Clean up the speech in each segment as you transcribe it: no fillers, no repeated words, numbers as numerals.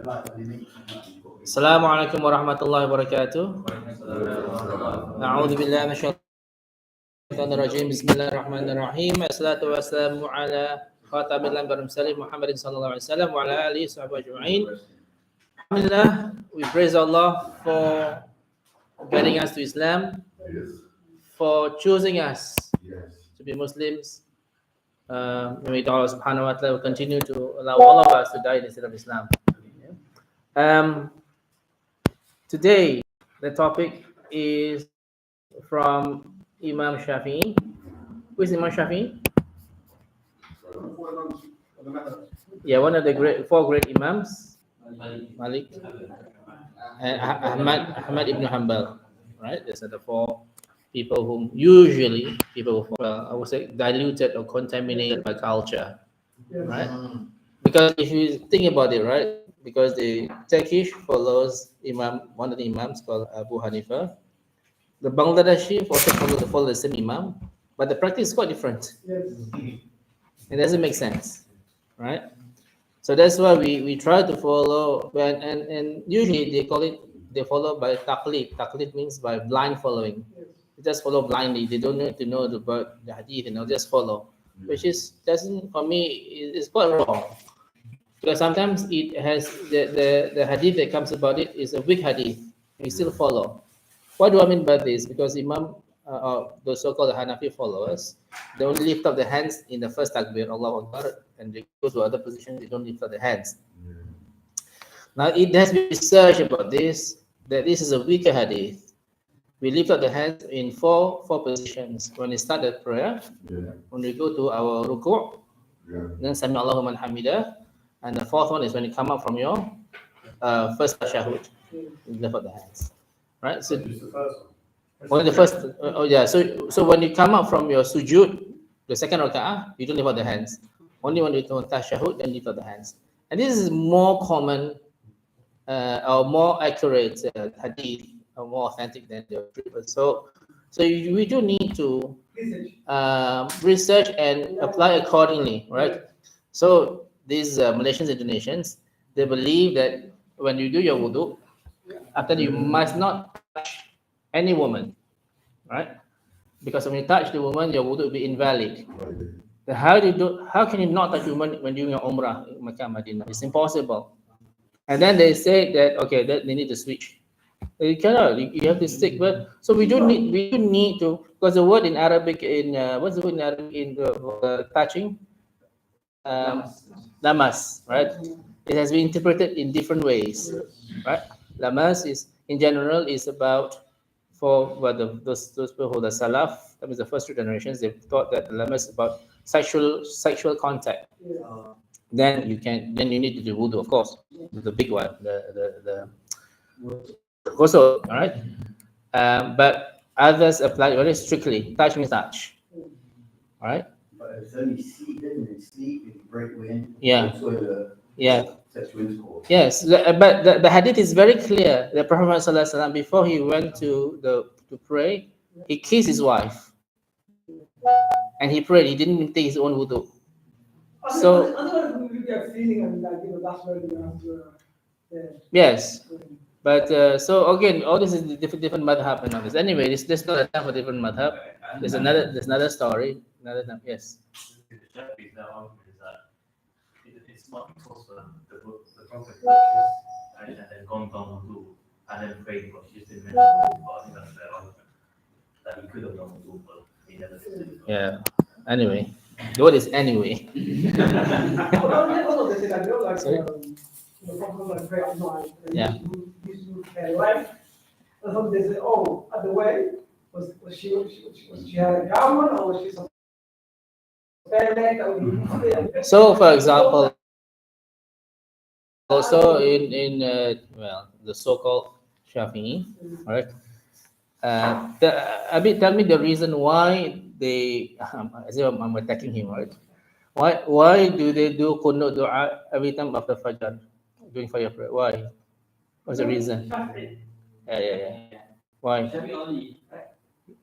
Assalamualaikum warahmatullahi wabarakatuh. A'udzu billahi minasyaitonir rajim. Bismillahirrahmanirrahim. Assalatu wassalamu ala khatamil anbiya'i wal mursalin Muhammadin sallallahu alaihi wasallam wa ala alihi washabbihi ajma'in. Alhamdulillah, we praise Allah for guiding us to Islam, for choosing us to be Muslims. May Allah subhanahu wa ta'ala continue to allow all of us to die in the state of Islam. Today, the topic is from Imam Shafi'e. Who is Imam Shafi'e? Yeah, one of the four great Imams, Malik, and Ahmad ibn Hanbal. Right, these are the four people whom usually people, I would say, diluted or contaminated by culture. Right, because if you think about it, right, because the Turkish follows one of the Imams called Abu Hanifa. The Bangladeshi also follow the same Imam, but the practice is quite different. It doesn't make sense, right? So that's why we try to follow, and usually they follow by taqlid. Taqlid means by blind following. They just follow blindly. They don't need to know the hadith, just follow, which doesn't, for me, is quite wrong. Because sometimes it has the hadith that comes about it is a weak hadith. We still follow. What do I mean by this? Because Imam, the so-called Hanafi followers, they only lift up the hands in the first takbir, Allahu Akbar, and they go to other positions, they don't lift up the hands. Now, it has been researched about this, that this is a weaker hadith. We lift up the hands in four positions. When we start the prayer, when we go to our ruku', then Sami Allahu man hamidah, and the fourth one is when you come up from your first tashahhud, you lift up the hands. Right? So only the first. So when you come up from your sujud, the second raka'ah, you don't lift up the hands. Only when you do tashahhud, then lift up the hands. And this is more common or more accurate hadith, or more authentic than the previous. So we do need to research and apply accordingly, right? So these Malaysians and Indonesians, they believe that when you do your wudu, after you must not touch any woman, right? Because when you touch the woman, your wudu will be invalid. How can you not touch a woman when doing your umrah in Makkah, Madinah? It's impossible. And then they say that that they need to switch. You cannot. You have to stick. But so we do need to, because the word in Arabic what's the word in Arabic in touching? Lamas, right? It has been interpreted in different ways, right? Lamas is, in general, is about, for those people who are the Salaf, that means the first two generations, they thought that the lamas is about sexual contact. Then you need to do wudu, of course, the big one, the ghusl, all right? But others apply very strictly. Touch means touch, all right? But it's only sleeping and sleep and break wind. Yeah. Yeah. Such wind's called. Yes, but the hadith is very clear. The Prophet ﷺ, before he went to pray, he kissed his wife, and he prayed. He didn't even take his own wudu. So yes, but so again, all this is different madhab and all this. Anyway, this not a time for different madhab. There's another story. Another time, yes. It's not because the prophet and then gone down to and then prayed for she's in mentioned about him as well that he could have done to, but he never did. Yeah. Anyway, the word is anyway. Yeah. They say, oh, at the way, was she had a gown or was she some? So, for example, also in the so-called Shafi'i, right? Tell me the reason why they. As if I'm attacking him, right? Why do they do qunut du'a every time after Fajr, doing Fajr prayer? Why? What's the reason? Yeah. Why?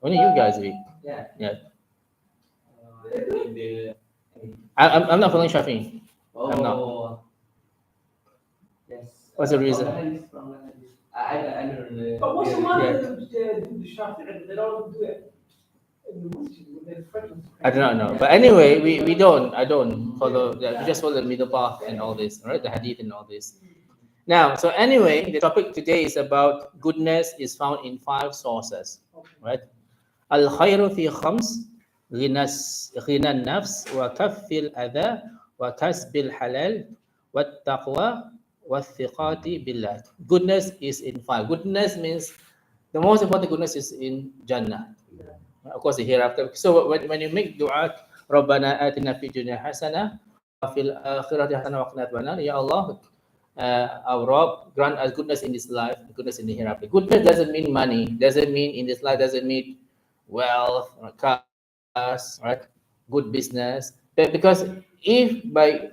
Only you guys read. Yeah. I'm not following Shafi'i. I'm not. What's the reason? I don't know. But what's the Yeah. one that do the Shafi'e? They don't do it in the masjid with their friends. I do not know. But anyway, we don't. I don't follow. We just follow the middle path and all this, right? The hadith and all this. Now, so anyway, the topic today is about goodness is found in 5 sources, right? Al khairu fi khams, ghina nafs, wa kaffil adha, wa kasbil halal, wa taqwa, wa thiqati billah. Goodness is in 5. Goodness means the most important goodness is in Jannah. Of course, the hereafter. So when you make dua, Rabbana atina fid dunya hasanah wa fil akhirati hasanah wa qina adzabannar. Ya Allah, our Rob, grant us goodness in this life, goodness in the hereafter. Goodness doesn't mean money, doesn't mean in this life, doesn't mean wealth, or cars, right? Good business. Because if by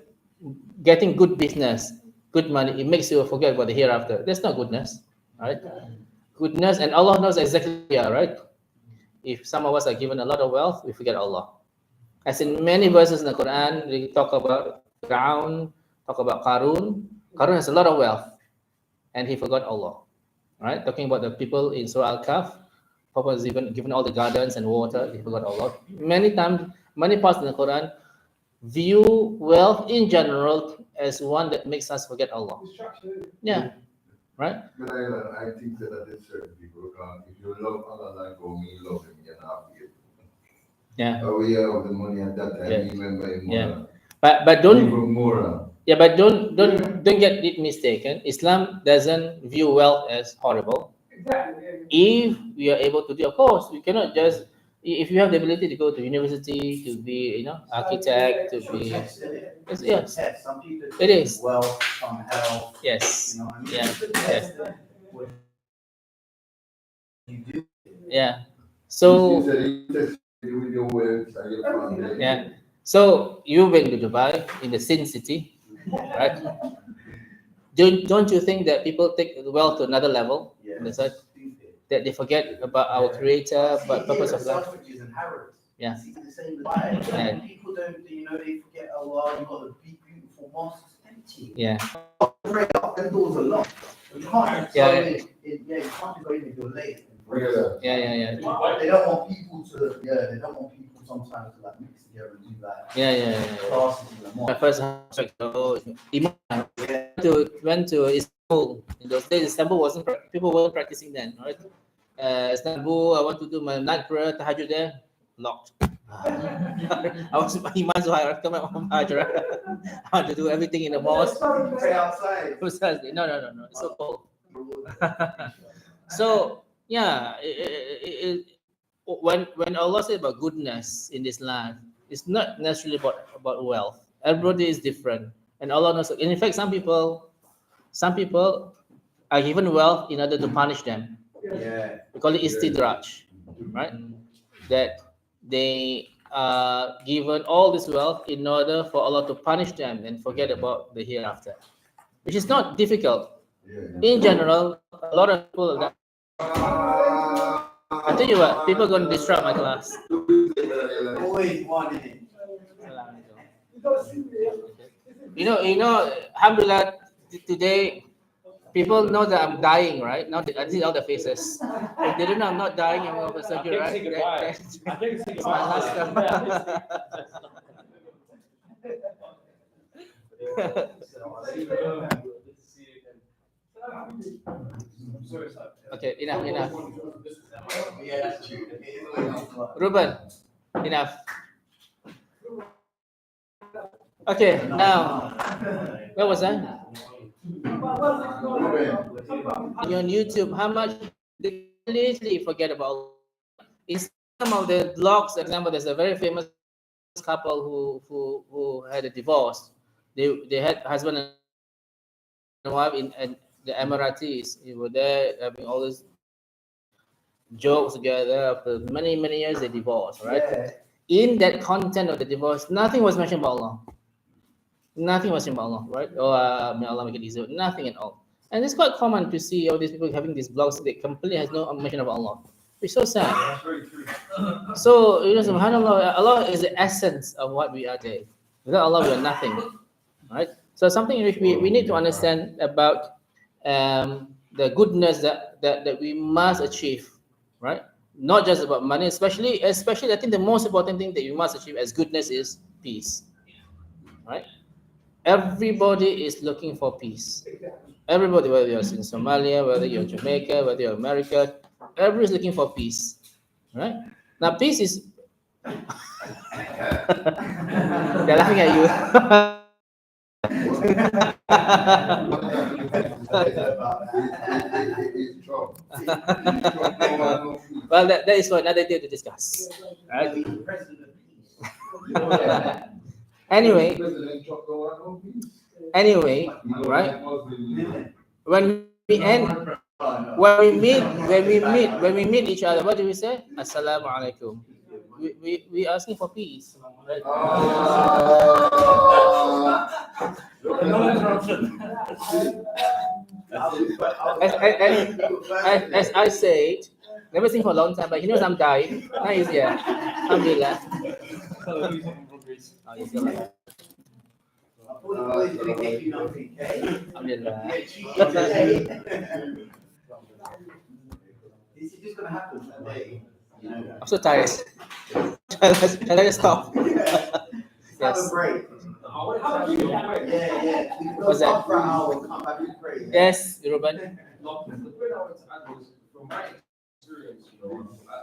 getting good business, good money, it makes you forget about the hereafter, that's not goodness, right? Goodness, and Allah knows exactly, yeah, right? If some of us are given a lot of wealth, we forget Allah. As in many verses in the Quran, they talk about Fir'aun, talk about Qarun. Qarun has a lot of wealth, and he forgot Allah. Right? Talking about the people in Surah Al-Kahf, Papa was even given all the gardens and water, he forgot Allah. Many times, many parts in the Quran view wealth in general as one that makes us forget Allah. Yeah. Right? But I think that there's certain people, if you love Allah like how me love him, you're not happy. Yeah. Oh, we have the money at that time, Yeah. even by more. Yeah. But don't Even more. Yeah, but don't get it mistaken. Islam doesn't view wealth as horrible. Exactly. If we are able to do, of course, we cannot just. If you have the ability to go to university, to be, architect, to be. Yes. Some people It is. wealth, some health, Yes. you know what I mean? Yeah. Yes. You do. Yeah. So. With your wealth and your family. Yeah. So you went to Dubai in the Sin City, right? Don't you think that people take wealth to another level? Yeah. That's right. That they forget about our Creator, but purpose of life. Selfridges and Harrods. Yeah. It's the same vibe. Yeah. People don't, they forget Allah. You've got the big, beautiful mosques empty. Yeah. Pray up them doors a lot. You can't. Yeah. You can't go in if you're late. Yeah. They don't want people to. Yeah, they don't want people sometimes to like mix together and do that. Yeah. Classes in the My mosque. first Imam went to Istanbul. In those days, Istanbul people weren't practicing then, right? Istanbul, I want to do my night prayer, tahajjud there, locked. I was Imam, so I come out from Hajra. I want to do everything in the mosque. Pray outside. No, it's so cold. So yeah, when Allah said about goodness in this land, it's not necessarily about wealth. Everybody is different, and Allah knows. And in fact, some people are given wealth in order to punish them. Yeah. We call it istidraj, right? That they are given all this wealth in order for Allah to punish them and forget about the hereafter, which is not difficult. In general, a lot of people. I tell you what, people are going to disrupt my class. Always wanted it. Alhamdulillah, today people know that I'm dying, right? Now I see all the faces. If they don't know I'm not dying, I'm going for surgery, right? That's my last time. Okay, enough. Yeah, that's true. Ruben, enough. Okay, now, where was I? On YouTube, how much they literally forget about. In some of the blogs, for example, there's a very famous couple who had a divorce. They had husband and wife in the Emiratis. They were there having all these jokes together. After many years, they divorced, right? Yeah. In that content of the divorce, nothing was mentioned about Allah. Nothing was mentioned about Allah, right? May Allah make it easier. Nothing at all. And it's quite common to see all these people having these blogs that completely has no mention of Allah. It's so sad. So, subhanAllah, Allah is the essence of what we are today. Without Allah, we are nothing, right? So something which we need to understand about the goodness that we must achieve, right? Not just about money, especially I think the most important thing that you must achieve as goodness is peace, right? Everybody is looking for peace. Everybody, whether you're in Somalia, whether you're in Jamaica, whether you're in America, everybody's looking for peace, right? Now, peace is they're laughing at you. It's Trump. Trump don't want no peace. Well, that is for another day to discuss. Right? Anyway, President Trump don't want no peace. anyway, He don't right? like Muslims. When we end, when we meet each other, what do we say? Assalamu alaikum. We asking for peace. Right? No interruption. As I said, never seen for a long time, but he knows I'm dying. Now he's here. Alhamdulillah. Oh, he's still alive. Alhamdulillah. This is just gonna happen today. You know. I'm so tired. Shall I just stop? Have Yes. a break. Yeah. We can go What's that? off for an hour and come back and pray. Yes, Ruben. No, the point I wanted to add was from my experience,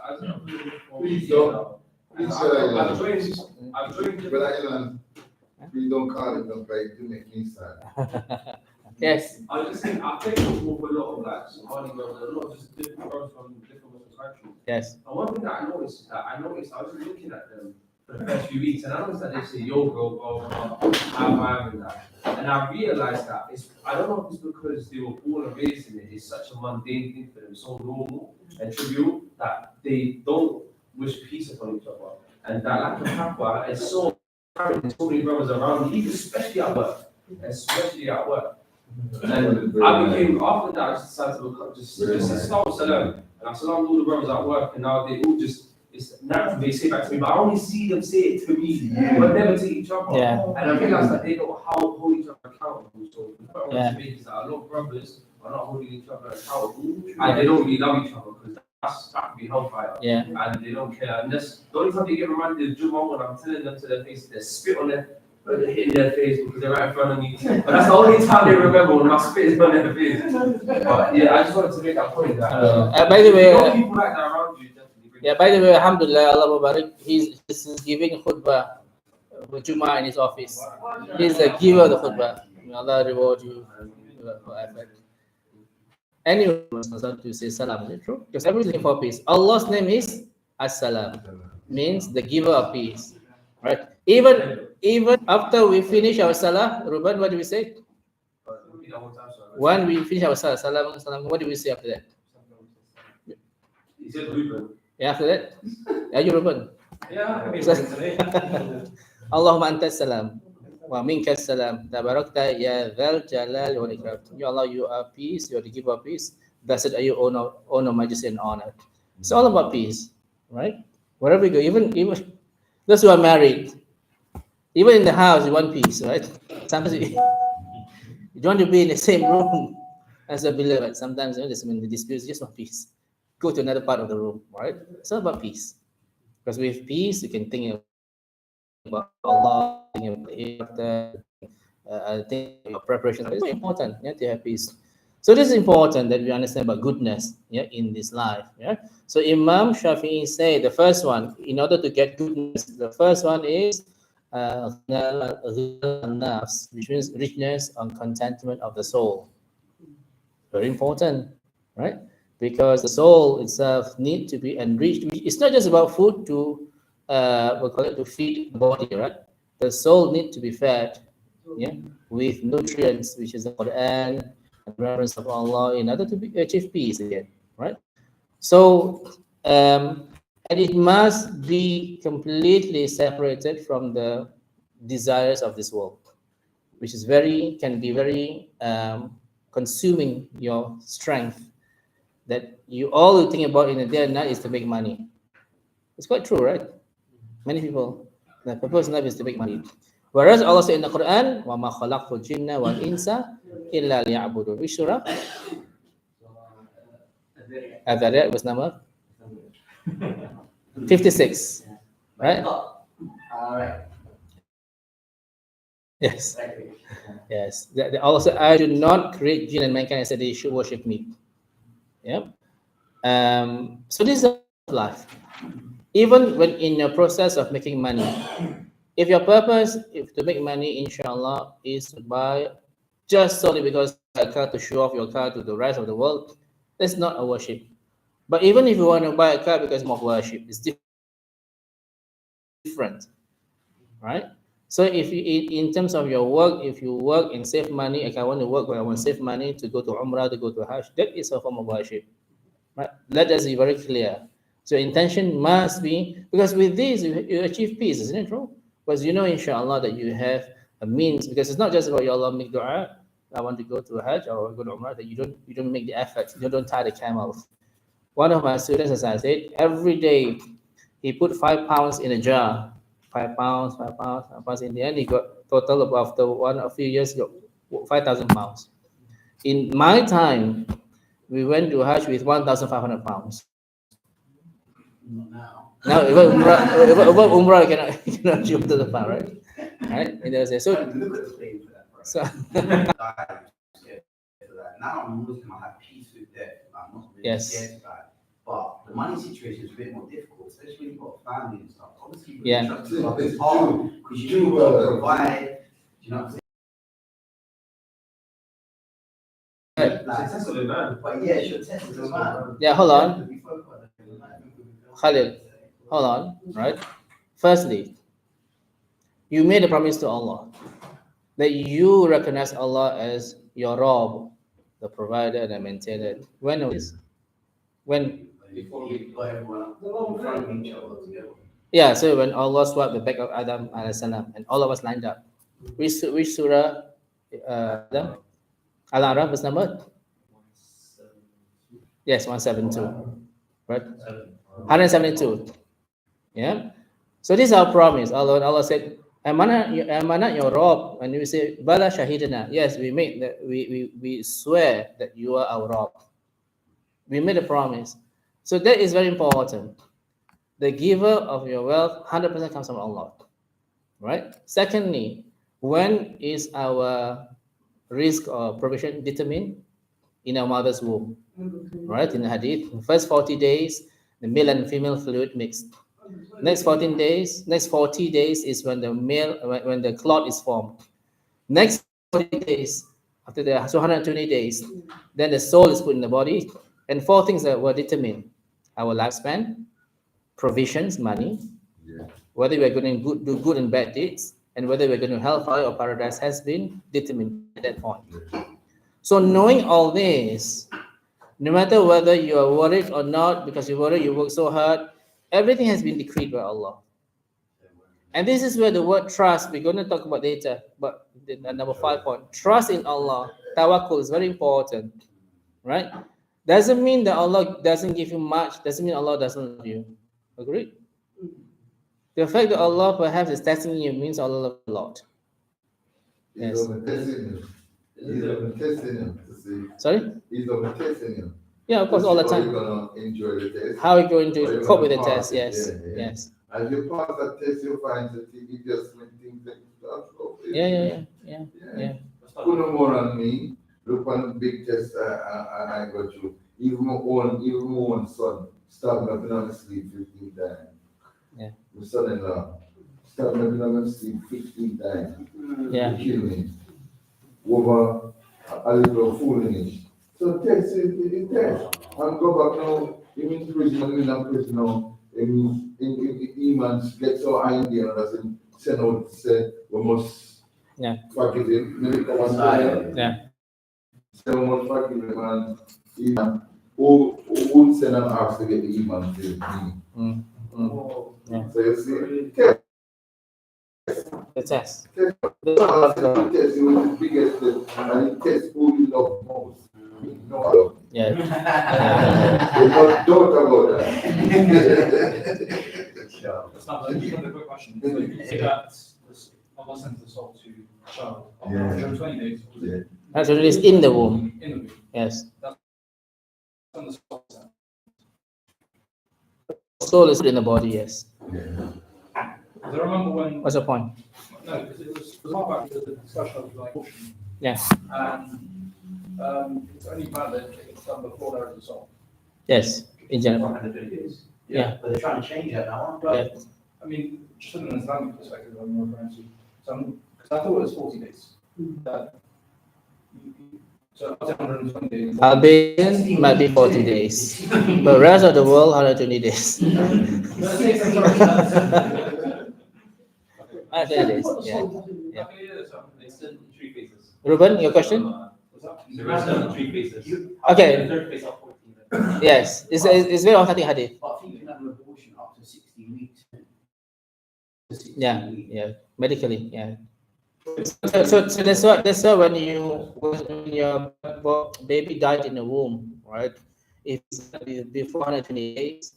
as a Please don't. Please don't. I've joined But please don't call it no break to make me sad. Yes. I was just saying, I played football with a lot of like Somali girls, and a lot of just different girls from different Muslim countries. Yes. And one thing that I noticed is that I was just looking at them for the first few weeks, and I noticed that they say, yo, girl, I'm and that. And I realized that I don't know if it's because they were born and raised in it, it's such a mundane thing for them, so normal and trivial that they don't wish peace upon each other. And that lack of taqwa is so apparent, so many brothers around me, especially at work. And I became, after that, I just decided to become, just start with salam. And I salam all the brothers at work, and now they all just, it's natural they say back to me, but I only see them say it to me, but never to each other. Yeah. And I realized that they don't hold each other accountable. So the point I Yeah. want to make is that a lot of brothers are not holding each other accountable, and they don't really love each other because that can be hellfire. Yeah. And they don't care. And that's the only time they get reminded of Juma when I'm telling them to their face, they spit on their hitting their face because they're right in front of me. But that's the only time they remember when I spit on their face. But yeah, I just wanted to make that point that By the way, people like that around you definitely bring. yeah. By the way, Alhamdulillah, Allah Mubarak. He's giving khutbah with Juma in his office. He's the giver of the khutbah. May Allah reward you for effort. Anyway, to say salam, is it true? Because everyone's looking for peace. Allah's name is As-Salam, means the giver of peace. Right? Even after we finish our salah, Ruben, what do we say? When we finish our salah, salam, salam, what do we say after that? He said Ruben. Yeah, after that? Are you Ruben? Yeah, Allahumma anta salam wa minka salam tabarakta ya dhal jalal wal ikram. Ya Allah, you are peace, you are the giver of peace. Blessed are you, honor, majesty, and honor. It's all about peace, right? Wherever we go, even those who are married, even in the house, you want peace, right? Sometimes you don't want to be in the same room as a beloved. Sometimes when the disputes, you just want peace. Go to another part of the room, right? It's all about peace. Because with peace, you can think about Allah, think about think about preparation. It's very important, yeah, to have peace. So this is important that we understand about goodness, yeah, in this life. Yeah. So Imam Shafi'e said the first one, in order to get goodness, the first one is which means richness and contentment of the soul. Very important, right? Because the soul itself needs to be enriched. It's not just about food to to feed the body, right? The soul needs to be fed, yeah, with nutrients, which is the Quran and reverence of Allah, in order to achieve peace again, right? So, and it must be completely separated from the desires of this world, which is can be very consuming your strength. That you all you think about in a day and night is to make money. It's quite true, right? Many people, the purpose of life is to make money. Whereas Allah said in the Quran, وَمَا خَلَقْتُ الْجِنَّ وَالْإِنسَ إلا ليعبدون. Which surah? Al-Dhariyat was number 56. Right? Right. Yes. Right. Yes. Allah said, I do not create jinn and mankind and said they should worship me. Yeah. So this is life. Even when in your process of making money, if your purpose if to make money, inshallah, is to buy just solely because a car to show off your car to the rest of the world, that's not a worship. But even if you want to buy a car because of worship, it's different, right? So if you in terms of your work, if you work and save money, like I want to work, but I want to save money to go to Umrah, to go to Hajj, that is a form of worship, right? Let us be very clear. So intention must be, because with this you achieve peace, isn't it true? Because you know, inshallah, that you have a means, because it's not just about your Allah make dua, I want to go to Hajj or go to Umrah, that you don't make the effort, you don't tie the camel. One of my students, as I said, every day he put £5 in a jar, £5, £5 in the end he got total of after a few years got £5,000. In my time, we went to Hajj with £1,500. Now, even Umrah you cannot achieve to the pound, right? Right? And there's so. Look at the playing for that, bro. So Now I'm Muslim, I have peace with death. I'm not really Yes. scared to die. But the money situation is a bit more difficult, especially when you've got family and stuff. Obviously, Yeah. it's hard because you do got to provide. Do you know what I'm saying? Right. Like, Success of a man. but yeah, it's your test as a man. yeah, hold on, We spoke about that. Khalil, hold on, right? Firstly, you made a promise to Allah that you recognize Allah as your Rabb, the provider and the maintainer. When was this? When? Before we got everyone in front of each other together. Yeah, so when Allah swiped the back of Adam alayhi salam and all of us lined up. Which surah? Adam? Al-Araf was number? Yes, 172. Right? 172. Yeah. So this is our promise. Allah said, am I not your Rabb? And we say, Bala Shahidana. Yes, we make that we swear that you are our Rabb. We made a promise. So that is very important. The giver of your wealth 100% comes from Allah. Right? Secondly, when is our risk or provision determined? In our mother's womb. Right? In the hadith, the first 40 days, the male and female fluid mixed. Next 40 days is when when the clot is formed. Next 40 days, after the 120 days, then the soul is put in the body, and 4 things that were determined: our lifespan, provisions, money, whether we are going to do good and bad deeds, and whether we're going to hellfire or paradise has been determined at that point. So knowing all this, no matter whether you are worried or not, because you worry, you work so hard, everything has been decreed by Allah. And this is where the word trust, we're going to talk about later, but the number 5 point, trust in Allah, tawakkul is very important, right? Doesn't mean that Allah doesn't give you much, doesn't mean Allah doesn't love you. Agreed? The fact that Allah perhaps is testing you means Allah loves you a lot. Yes. He's testing him to see. Sorry? He's testing him. Yeah, of course, all the How you time. gonna enjoy the test? How are you going Are to you cope gonna with the pass test? it? Yes. Yeah. Yes. As you pass that test, you find that you just when things that start off. Yeah. Put no more on me. Look on the big test and I got you. Even my own son started up on the sleep 15 times. Yeah. My son-in-law started up on the sleep 15 times. Yeah. To kill me. Over a little foolishness. So test it test. And go back now, even in prison, now, Imam gets so angry and doesn't send out, say, we must forgive him. Maybe come and say, Yeah. say we must forgive him and Imam, who would send and ask to get the Imam to me. Yeah. So you see, test. The test. Test you with the biggest test, and it tests who you love most. No, I love. Yeah. Don't about that. That's not a quick question. So you say that Allah sends the soul to a child after 120 days. Yeah. Natural release in the womb. In the womb. Yes. On the soul side. Soul is in the body. Yes. Because I remember when. What's the point? No, because it was a while back, there was a discussion of like abortion. Yeah. And it's only valid if it's done before there is a soul. Yes. In general. 150 years. Yeah. But they're trying to change that now. But, Yeah. I mean, just from an Islamic perspective, I'm referring to. Because I thought it was 40 days. That, so 120 days. Albanian might be 40 days, but rest of the world 120 days. 120 days. Yeah. It's in three phases. Ruben, your question? The rest of the three phases. Okay. The third phase of 14. Yes. It's very authentic hadith. But I think you can have an abortion up to 16 weeks. Yeah. Yeah. Medically. Yeah. So that's why when your baby died in the womb, right? If it's before 120 days,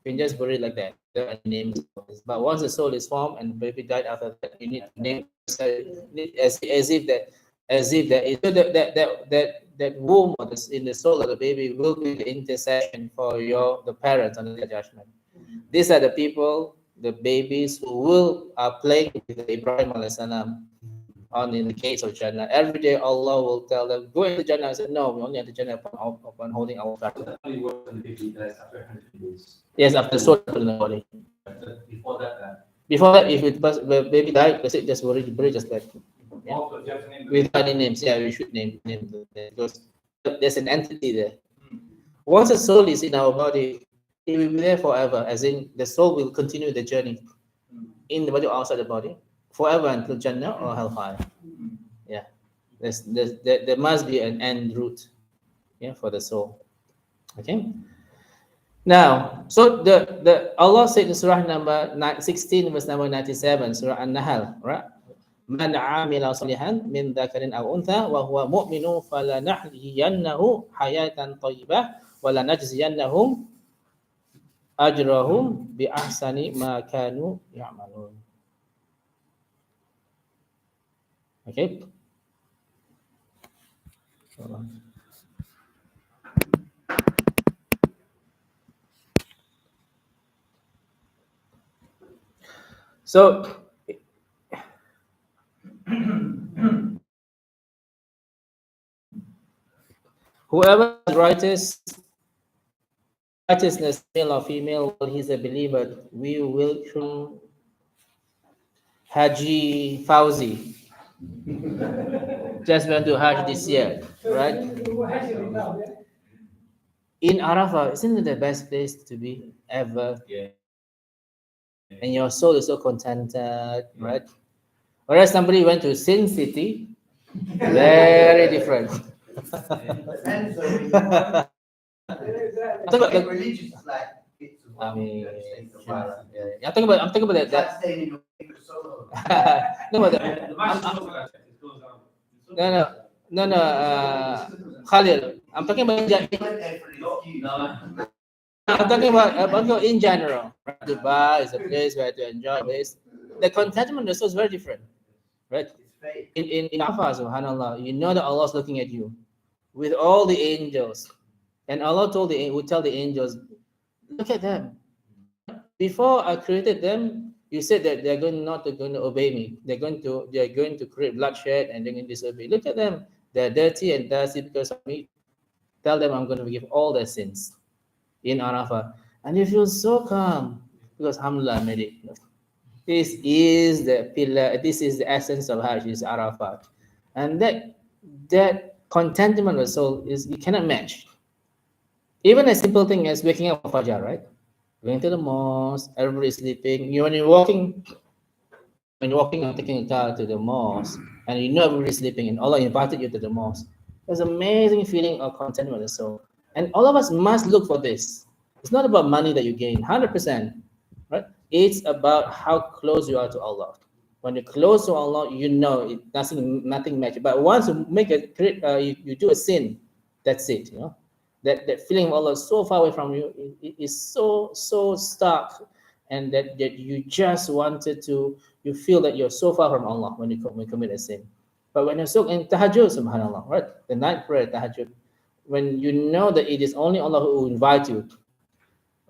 you can just bury it like that. There are names. But once the soul is formed and the baby died after that, you need to name as if that womb or in the soul of the baby will be the intercession for the parents on the judgment. These are the people, the babies who are playing with Ibrahim alayhi salam on in the gates of Jannah. Every day Allah will tell them, go into Jannah. I said, no, we only enter Jannah upon holding our child. That only works when the baby dies after 150 days. Yes, after the soul in the body. Before that, Before that, if the baby died, that's it, just bury just that. Yeah. Also, you have to name them. Without any names, yeah, we should name them because there's an entity there. Once the soul is in our body, it will be there forever, as in the soul will continue the journey in the body or outside the body forever until Jannah or Hellfire. Yeah, there must be an end route, yeah, for the soul. Okay. Now, so the Allah said in Surah number 16, verse number 97, Surah An-Nahl, right? Man amila salihan min dzakarin aw untha wa huwa mu'minun falanahyiyannahu hayatan thayyibah wa lanajziyannahum ajrahum bi ahsani ma kanu ya'malun. Okay. So whoever righteousness, male or female, well, he's a believer. We will through Haji Fauzi. Just went to Hajj this year, right? In Arafah, isn't it the best place to be ever? Yeah. And your soul is so contented, right? Whereas somebody went to Sin City, very different. Depends though. I'm talking about the- Religious is like bits of I what mean, you don't say to fire. I'm talking about that. That's staying in your favorite solo. No, but The match is also like that. It goes down. no, Khalil. I'm talking about You went there for an excuse. No. I'm talking about in general. Right? Dubai is a place where to enjoy this. The contentment is very different, right? It's fake. In Arafah, subhanallah, you know that Allah is looking at you with all the angels, and Allah would tell the angels, look at them. Before I created them, you said that they're going to obey me. They're going to create bloodshed and they're going to disobey. Look at them. They're dirty and dusty because of me. Tell them I'm going to forgive all their sins in Arafah. And you feel so calm because alhamdulillah I made it. This is the pillar, this is the essence of Hajj, is Arafat. And that contentment of the soul is you cannot match. Even a simple thing as waking up for Fajr, right? Going to the mosque, everybody is sleeping. When you're walking and taking a car to the mosque, and you know everybody is sleeping, and Allah invited you to the mosque, there's an amazing feeling of contentment of the soul. And all of us must look for this. It's not about money that you gain, 100%, right? It's about how close you are to Allah. When you're close to Allah, you know nothing matches. But once you make you do a sin, that's it. You know, that feeling of Allah is so far away from you, it is so stark, and that you just you feel that you're so far from Allah when you commit a sin. But when you soak in tahajjud, subhanallah, right? The night prayer, tahajjud, when you know that it is only Allah who will invite you,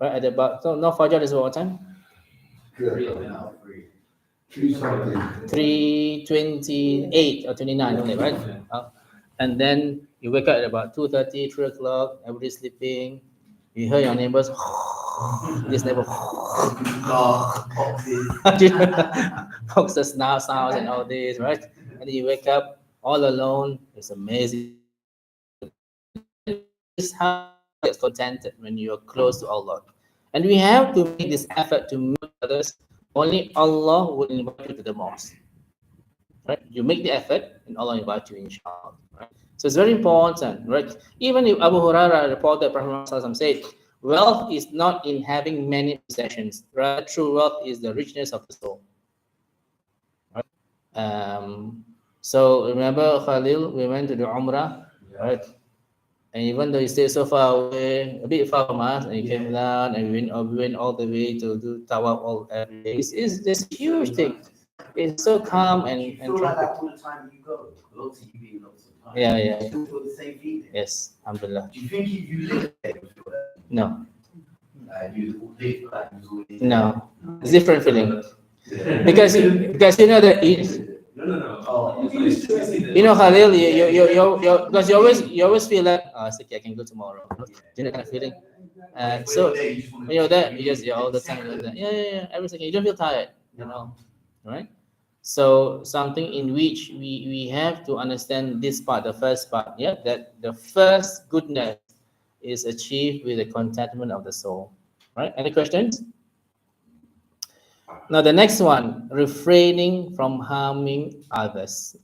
right? At about, so now Fajr is what time? Yeah. Three something. 3:28 or 29 only, right? And then you wake up at about 2:30, 3 o'clock, everybody's sleeping. You hear your neighbors, this neighbor, foxes now sounds and all this, right? And then you wake up all alone. It's amazing. This is how you get contented when you're close to Allah. And we have to make this effort to meet others. Only Allah will invite you to the mosque. Right? You make the effort, and Allah invite you, inshallah. Right? So it's very important, right? Even if Abu Hurairah reported, Prophet Muhammad said, wealth is not in having many possessions. Rather, true wealth is the richness of the soul. Right? So remember Khalil, we went to the Umrah, right? And even though he stayed so far away, a bit far from us, and he came down, and we went all the way to do tawaf all every day. It's this huge thing. It's so calm and Feel like that tranquil. all the time you go. Lots of you being lots of time. Yeah. You still feel the same feeling. Yes, alhamdulillah. Do you think if you live there, you feel that? No, You live like you always. no, it's different feeling because you know that No. Oh, you know Khalil, you because you always feel like it's okay, I can go tomorrow. You know that kind of feeling. So when you're there, you're all the time like that. Yeah, everything. You don't feel tired, right? So something in which we have to understand this part, the first part, yeah, that the first goodness is achieved with the contentment of the soul, right? Any questions? Now the next one, refraining from harming others.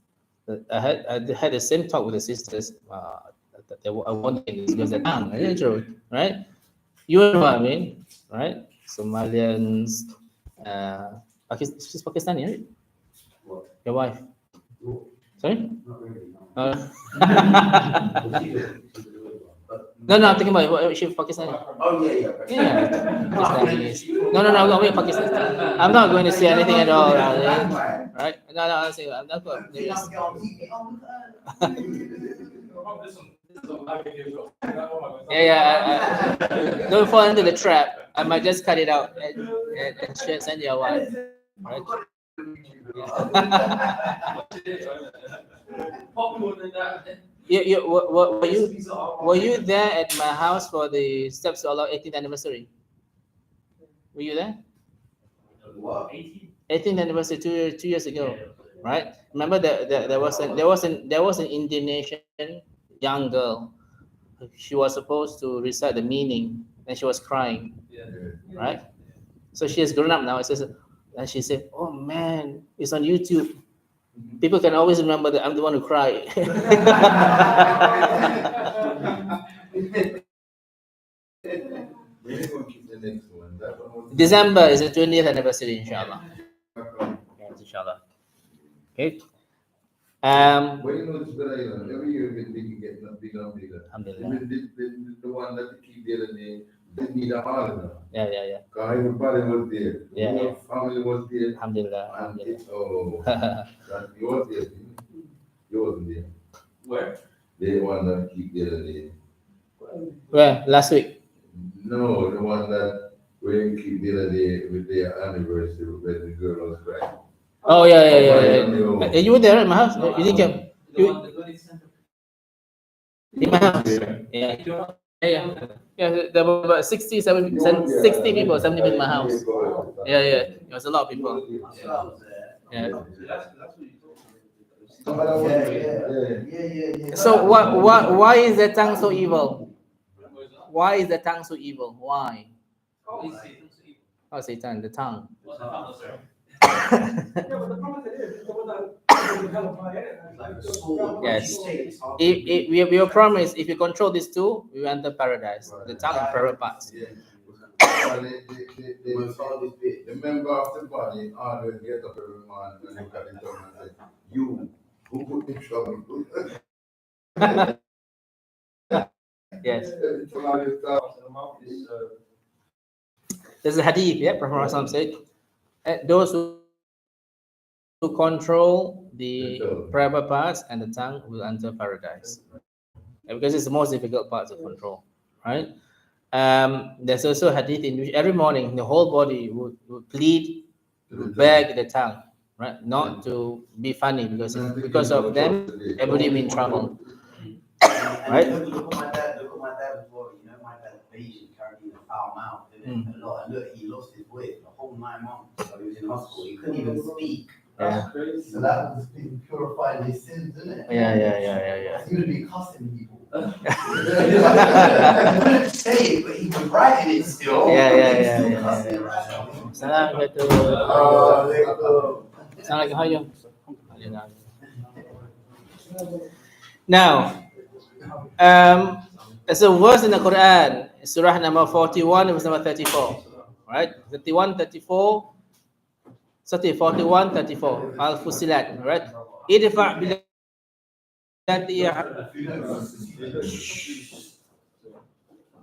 I had the same talk with the sisters. They were wondering this because the tongue, right? You know what I mean, right? Somalians, she's Pakistani, right? Your wife? Sorry? No, I'm thinking about what she Pakistani. oh yeah. Yeah, Pakistanis. No, I'm going Pakistan. I'm not going to say anything at all, right? No, I'm saying I'm not going. You don't get on TV. Yeah. Don't fall into the trap. I might just cut it out and send your wife. Right? Were you there at my house for the Steps to Allah 18th anniversary? Were you there? What? 18th anniversary 2 years ago, right? Remember that there was an Indonesian young girl. She was supposed to recite the meaning, and she was crying, right? So she has grown up now. And she said, "Oh man, it's on YouTube. People can always remember that I'm the one who cried." December is the 20th anniversary, inshallah. Yes, inshallah. Okay. Well, you know, it's better, every year it get bigger and bigger. Alhamdulillah. Even the one that keep the other day, didn't need a hall. Yeah. Because everybody was there. Yeah, The whole family was there. Alhamdulillah. And it, that you was there. You wasn't there. Where? The one that keep the other day. Well, last week. No, the one that when keep the other day with their anniversary when the girl was crying. Oh yeah. You were there at my house. You didn't come. In my house. Yeah. There were about 60 people, 70 people in my house. Yeah. It was a lot of people. Yeah. Yeah. So why is the tongue so evil? Why is the tongue so evil? Why? Oh, Satan, the tongue. Yes. We are promised if you control these two, we enter paradise. The tongue and private parts. The member of the body always get up every morning and look at the tongue and say, "You who put me in trouble?" Yes. There's a hadith, Prophet Muhammad said, those who control the private parts and the tongue will enter paradise. Because it's the most difficult part to control, right? There's also a hadith in which every morning the whole body would plead, would beg the tongue, right, not to be funny because of them, everybody will be in trouble. Right? Look at my dad. Look at my dad as well. You know, my dad's Asian, carrying a foul mouth. Didn't it? A lot. And look, he lost his voice the whole 9 months. So he was in hospital. He couldn't even speak. Yeah. So that was purifying his sins, isn't it? Yeah. He would be cussing people. He wouldn't say it, but he was writing it still. Yeah. Cussing it right now. Assalamualaikum. Assalamualaikum. Now, there's a verse in the Quran, Surah number 41, verse number 34. Right? 31, 34. 41, 34. Al-Fusilat. Right?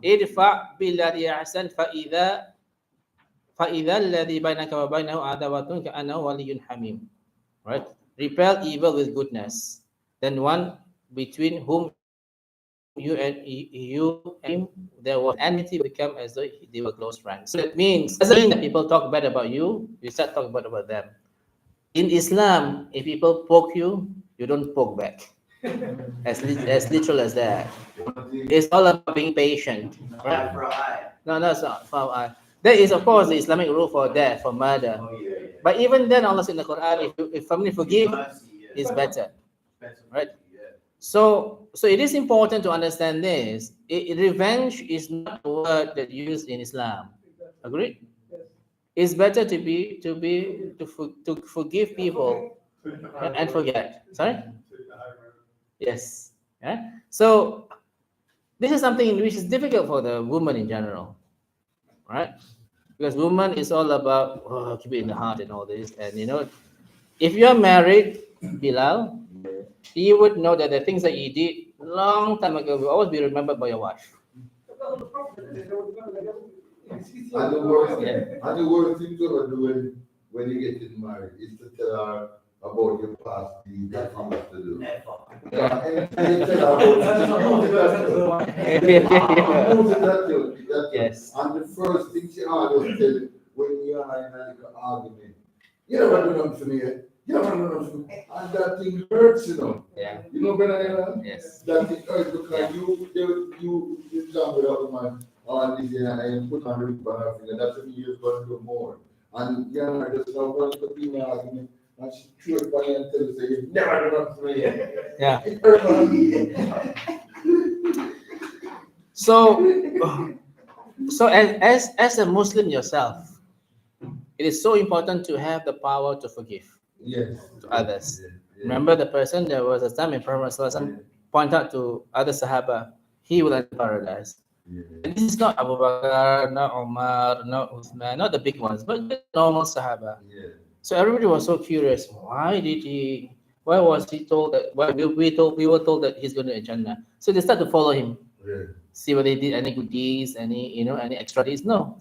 Idfa' billati ahsan fa'idha alladhi bainaka wa bainahu adawatun ka'annahu waliyyun hamim. Right? Repel evil with goodness. Then one between whom you and him there was enmity, become as though they were close friends. So it doesn't mean that people talk bad about you, you start talking bad about them. In Islam, if people poke you, you don't poke back. As literal as that. It's all about being patient. Right? Eye for eye. No, it's not for eye. There is, of course, the Islamic rule for death, for murder. Oh, yeah. But even then, Allah said in the Quran, if family forgive, it's better. Right? So it is important to understand this. Revenge is not a word that used in Islam. Agree? It's better to forgive people and forget. Sorry? Yes. Yeah. So this is something which is difficult for the woman in general, right? Because woman is all about keep it in the heart and all this. And if you are married, Bilal, you would know that the things that you did long time ago will always be remembered by your wife. And the worst thing to ever do when you get married is to tell her about your past deeds that you used to do. Yes. And the first thing she always tell you when you are in an argument, you never do nothing for me. You never do nothing for me. And that thing hurts, Yeah. You know, Brother? Yes. That thing hurts because you come with a woman on this and put on the ring on her finger. That's when you're going to do more. And you know, just not going to be in an argument. And she threw it by you and tell you, say, you never do nothing for me. Yeah. It hurts. So as a Muslim yourself, it is so important to have the power to forgive Yes. to others. Yes. Remember the person, there was a time in Prophet ﷺ point out to other Sahaba, he will enter paradise. Yeah. And this is not Abu Bakr, not Umar, not Uthman, not the big ones, but the normal Sahaba. Yeah. So everybody was so curious. Why was he told that? Why we were told that he's going to Jannah? So they start to follow him, Yeah. see whether he did any good deeds, any extra deeds. No,